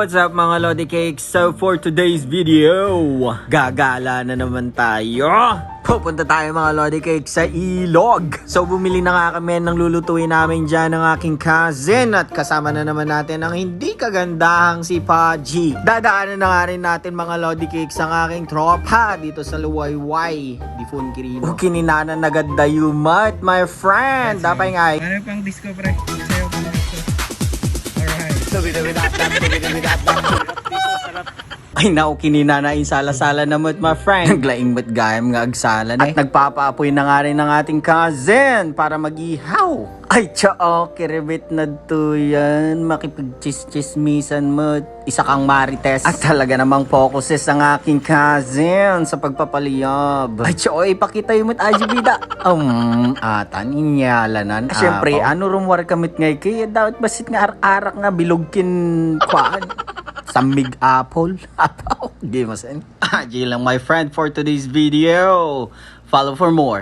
What's up mga Lodi Cakes? So for today's video, gagala na naman tayo. Pupunta tayo mga Lodi Cakes sa Ilog. So bumili na nga kami ng lulutuin namin dyan ng aking cousin. At kasama na naman natin ang hindi kagandahang si Paji. Dadaanan na nga rin natin mga Lodi Cakes ang aking tropa dito sa Luwayway di Funquirino. Ukininanan na gadayumat my friend. Dapay nga Ano pang disco pre? Sayo pang disco. Ay nao kininanain sala-sala na mo't my friend. Naglaing mo't gayam nga agsalan at nagpapaapoy na nga rin ng ating cousin para mag-ihaw. Ay tiyao, kiribit na to yan. Makipag-chis-chismisan mo. Isa kang marites. At talaga namang focuses ang aking cousin sa pagpapaliyab. Ay tiyao, ipakita yung mo't ajibida. Atan, inyalanan. Siyempre, ano rumwar kamit ngay kaya dapat basit nga arak nga bilogkin kwaan. Samig apple. Apaw. Di masin. Aji lang my friend for today's video. Follow for more.